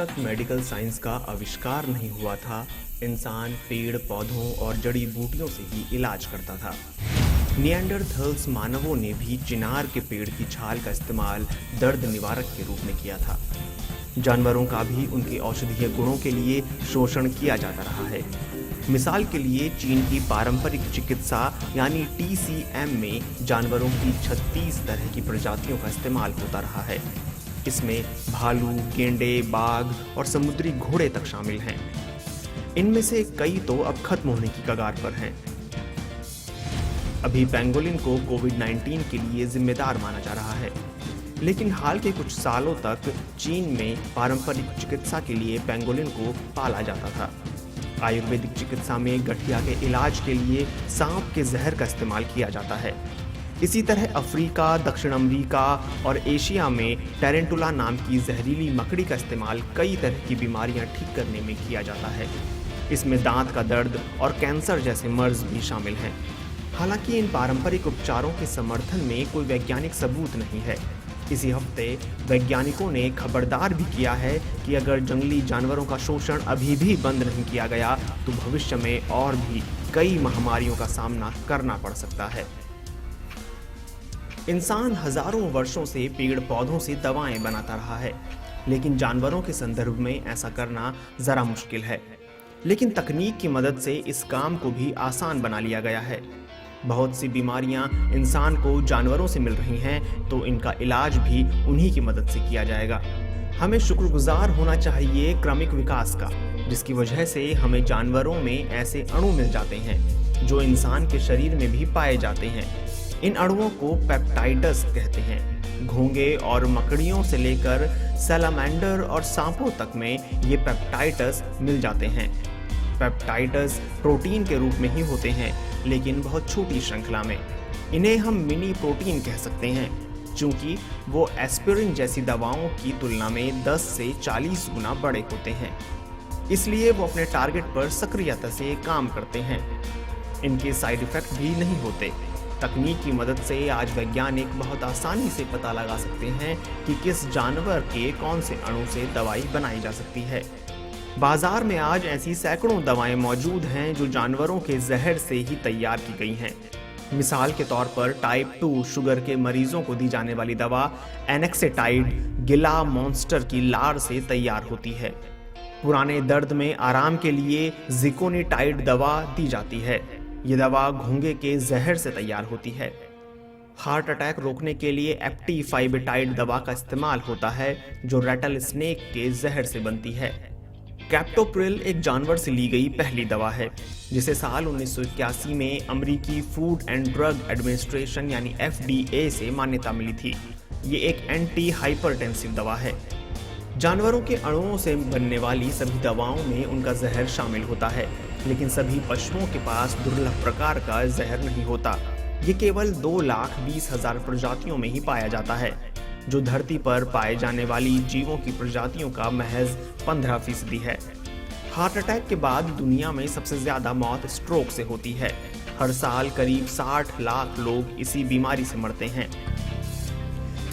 तक medical science का आविष्कार नहीं हुआ था, इंसान पेड़ पौधों और जड़ी बूटियों से ही इलाज करता था। निएंडरथल्स मानवों ने भी चिनार के पेड़ की छाल का इस्तेमाल दर्द निवारक के रूप में किया था। जानवरों का भी उनके औषधीय गुणों के लिए शोषण किया जाता रहा है। मिसाल के लिए चीन की पारंपरिक चिकित्सा यानी TCM में जानवरों की 36 तरह की प्रजातियों का इस्तेमाल होता रहा है। इसमें भालू, गेंडे, बाघ और समुद्री घोड़े तक शामिल हैं। इनमें से कई तो अब खत्म होने की कगार पर हैं। अभी पेंगोलिन को कोविड-19 के लिए जिम्मेदार माना जा रहा है, लेकिन हाल के कुछ सालों तक चीन में पारंपरिक चिकित्सा के लिए पेंगोलिन को पाला जाता था। आयुर्वेदिक चिकित्सा में गठिया के इलाज के लिए सांप के जहर का इस्तेमाल किया जाता है। इसी तरह अफ्रीका, दक्षिण अमेरिका और एशिया में टेरेंटुला नाम की जहरीली मकड़ी का इस्तेमाल कई तरह की बीमारियां ठीक करने में किया जाता है। इसमें दांत का दर्द और कैंसर जैसे मर्ज भी शामिल हैं। हालांकि इन पारंपरिक उपचारों के समर्थन में कोई वैज्ञानिक सबूत नहीं है। इसी हफ्ते वैज्ञानिकों ने खबरदार भी किया है कि अगर जंगली जानवरों का शोषण अभी भी बंद नहीं किया गया तो भविष्य में और भी कई महामारियों का सामना करना पड़ सकता है। इंसान हजारों वर्षों से पेड़ पौधों से दवाएं बनाता रहा है, लेकिन जानवरों के संदर्भ में ऐसा करना जरा मुश्किल है। लेकिन तकनीक की मदद से इस काम को भी आसान बना लिया गया है। बहुत सी बीमारियां इंसान को जानवरों से मिल रही हैं, तो इनका इलाज भी उन्हीं की मदद से किया जाएगा। हमें शुक्रगुजार होना चाहिए क्रमिक विकास का, जिसकी वजह से हमें जानवरों में ऐसे अणु मिल जाते हैं जो इंसान के शरीर में भी पाए जाते हैं। इन अणुओं को पेप्टाइड्स कहते हैं। घोंगे और मकड़ियों से लेकर सैलामेंडर और सांपों तक में ये पेप्टाइड्स मिल जाते हैं। पेप्टाइड्स प्रोटीन के रूप में ही होते हैं, लेकिन बहुत छोटी श्रृंखला में। इन्हें हम मिनी प्रोटीन कह सकते हैं, क्योंकि वो एस्पिरिन जैसी दवाओं की तुलना में 10 से 40 गुना बड़े होते हैं। इसलिए वो अपने टारगेट पर सक्रियता से काम करते हैं। इनके साइड इफेक्ट भी नहीं होते। तकनीक की मदद से आज वैज्ञानिक बहुत आसानी से पता लगा सकते हैं कि किस जानवर के कौन से अणु से दवाई बनाई जा सकती है। बाजार में आज ऐसी सैकड़ों दवाएं मौजूद हैं जो जानवरों के जहर से ही तैयार की गई हैं। मिसाल के तौर पर टाइप 2 शुगर के मरीजों को दी जाने वाली दवा एनेक्सेटाइड गिला मॉन्स्टर की लार से तैयार होती है। पुराने दर्द में आराम के लिए जिकोनिटाइड दवा दी जाती है। ये दवा घोंगे के जहर से तैयार होती है। हार्ट अटैक रोकने के लिए एप्टीफाइबिटाइड दवा का इस्तेमाल होता है, जो रेटल स्नेक के जहर से बनती है। कैप्टोप्रिल एक जानवर से ली गई पहली दवा है, जिसे साल 1981 में अमेरिकी फूड एंड ड्रग एडमिनिस्ट्रेशन यानी FDA से मान्यता मिली थी। ये एक एंटी हाइपरटेंसिव दवा है। जानवरों के अणुओं से बनने वाली सभी दवाओं में उनका जहर शामिल होता है, लेकिन सभी पशुओं के पास दुर्लभ प्रकार का जहर नहीं होता। ये केवल 2,20,000 प्रजातियों में ही पाया जाता है, जो धरती पर पाए जाने वाली जीवों की प्रजातियों का महज 15% है। हार्ट अटैक के बाद दुनिया में सबसे ज्यादा मौत स्ट्रोक से होती है। हर साल करीब 60 लाख लोग इसी बीमारी से मरते हैं।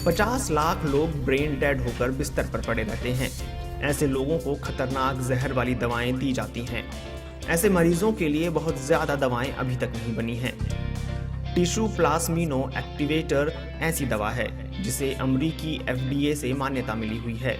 50 लाख लोग ब्रेन डेड होकर बिस्तर पर पड़े रहते हैं। ऐसे लोगों को खतरनाक जहर वाली दवाएं दी जाती हैं। ऐसे मरीजों के लिए बहुत ज्यादा दवाएं अभी तक नहीं बनी हैं। टिश्यू प्लाज्मिनो एक्टिवेटर ऐसी दवा है जिसे अमेरिकी FDA से मान्यता मिली हुई है।